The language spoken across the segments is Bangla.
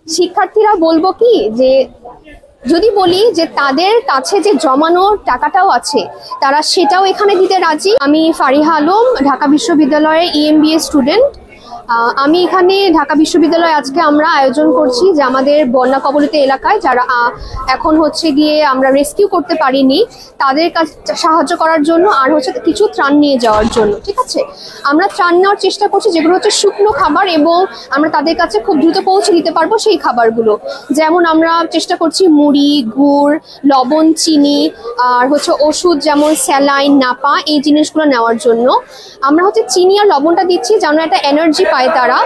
শিক্ষার্থীরা বলবো কি যে যদি বলি যে তাদের কাছে যে জমানো টাকাটাও আছে তারা সেটাও এখানে দিতে রাজি। আমি ফারিহা আলম, ঢাকা বিশ্ববিদ্যালয়ের EMBA স্টুডেন্ট। আমি এখানে ঢাকা বিশ্ববিদ্যালয়ে আজকে আমরা আয়োজন করছি যে আমাদের বন্যা কবলিত এলাকায় যারা এখন হচ্ছে গিয়ে আমরা রেস্কিউ করতে পারিনি তাদের কাছে সাহায্য করার জন্য, আর হচ্ছে কিছু ত্রাণ নিয়ে যাওয়ার জন্য। ঠিক আছে, আমরা ত্রাণ নেওয়ার চেষ্টা করছি যেগুলো হচ্ছে শুকনো খাবার, এবং আমরা তাদের কাছে খুব দ্রুত পৌঁছে দিতে পারবো সেই খাবারগুলো। যেমন আমরা চেষ্টা করছি মুড়ি, গুড়, লবণ, চিনি, আর হচ্ছে ওষুধ যেমন স্যালাইন, নাপা, এই জিনিসগুলো নেওয়ার জন্য। আমরা হচ্ছে চিনি আর লবণটা দিচ্ছি যেন একটা এনার্জি পায় তারা।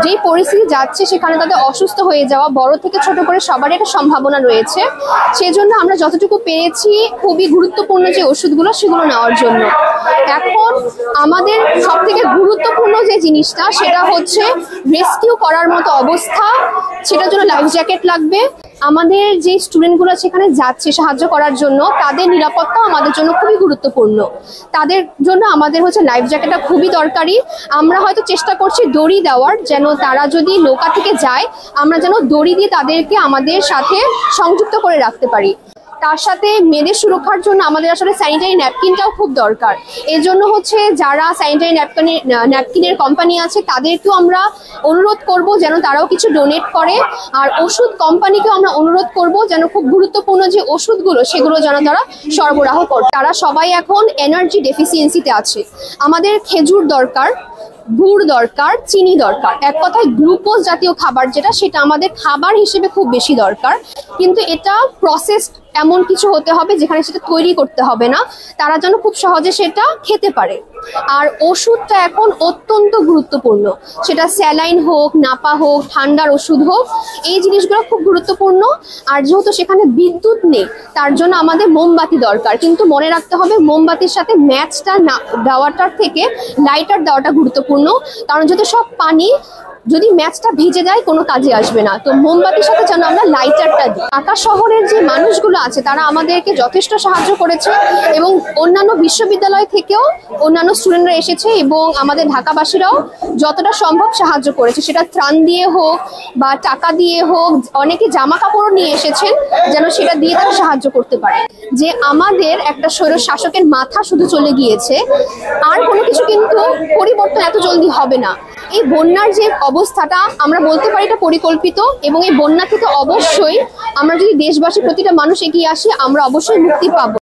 যেই পরিস্থিতি যাচ্ছে সেখানে তাদের অসুস্থ হয়ে যাওয়া, বড় থেকে ছোট করে সবারই একটা সম্ভাবনা রয়েছে। সেজন্য আমরা যতটুকু পেরেছি খুবই গুরুত্বপূর্ণ যে ওষুধগুলো সেগুলো নেওয়ার জন্য। এখন আমাদের সব থেকে গুরুত্বপূর্ণ যে জিনিসটা সেটা হচ্ছে রেস্কিউ করার মতো অবস্থা, সেটার জন্য লাইফ জ্যাকেট লাগবে। আমাদের যে স্টুডেন্টগুলো সেখানে যাচ্ছে সাহায্য করার জন্য তাদের নিরাপত্তা আমাদের জন্য খুবই গুরুত্বপূর্ণ। তাদের জন্য আমাদের হচ্ছে লাইফ জ্যাকেটটা খুবই দরকারি। আমরা হয়তো চেষ্টা করছি দড়ি দেওয়ার, যেন তারা যদি নৌকা থেকে যায় আমরা যেন দড়ি দিয়ে তাদেরকে আমাদের সাথে সংযুক্ত করে রাখতে পারি। তার সাথে মেয়েদের সুরক্ষার জন্য আমাদের আসলে স্যানিটারি ন্যাপকিনটাও খুব দরকার। এর জন্য হচ্ছে যারা স্যানিটারি ন্যাপকিনের কোম্পানি আছে তাদেরকেও আমরা অনুরোধ করব যেন তারাও কিছু ডোনেট করে। আর ওষুধ কোম্পানিকেও আমরা অনুরোধ করব যেন খুব গুরুত্বপূর্ণ যে ওষুধগুলো সেগুলো যেন তারা সরবরাহ করে। তারা সবাই এখন এনার্জি ডেফিসিয়েন্সিতে আছে। আমাদের খেজুর দরকার, গুড় দরকার, চিনি দরকার, এক কথায় গ্লুকোজ জাতীয় খাবার যেটা, সেটা আমাদের খাবার হিসেবে খুব বেশি দরকার। কিন্তু এটা প্রসেসড এমন কিছু হতে হবে যেখানে সেটা তৈরি করতে হবে না, তারা যেন খুব সহজে সেটা খেতে পারে। আর ওষুধটা এখন অত্যন্ত গুরুত্বপূর্ণ, সেটা স্যালাইন হোক, নাপা হোক, ঠান্ডার ওষুধ হোক, এই জিনিসগুলো খুব গুরুত্বপূর্ণ। আর যেহেতু সেখানে বিদ্যুৎ নেই তার জন্য আমাদের মোমবাতি দরকার, কিন্তু মনে রাখতে হবে মোমবাতির সাথে ম্যাচটা না দেওয়াটার থেকে লাইটার দেওয়াটা গুরুত্বপূর্ণ। কারণ যেহেতু সব পানি, যদি ম্যাচটা ভিজে যায় কোনো কাজে আসবে না, তো মোমবাতির সাথে যেন আমরা লাইটারটা দিই। ঢাকা শহরের যে মানুষগুলো আছে তারা আমাদেরকে যথেষ্ট সাহায্য করেছে, এবং অন্যান্য বিশ্ববিদ্যালয় থেকেও অন্যান্য স্টুডেন্টরা এসেছে, এবং আমাদের ঢাকাবাসীরাও যতটা সম্ভব সাহায্য করেছে, সেটা ত্রাণ দিয়ে হোক বা টাকা দিয়ে হোক। অনেকে জামা কাপড়ও নিয়ে এসেছেন যেন সেটা দিয়ে তারা সাহায্য করতে পারে। যে আমাদের একটা স্বৈর শাসকের মাথা শুধু চলে গিয়েছে, আর কোনো কিছু কিন্তু পরিবর্তন এত জলদি হবে না। এই বন্যার যে অবস্থাটা আমরা বলতে পারি এটা পরিকল্পিত, এবং এই বন্যা থেকে অবশ্যই আমরা যদি দেশবাসী প্রতিটা মানুষ এগিয়ে আসি আমরা অবশ্যই মুক্তি পাবো।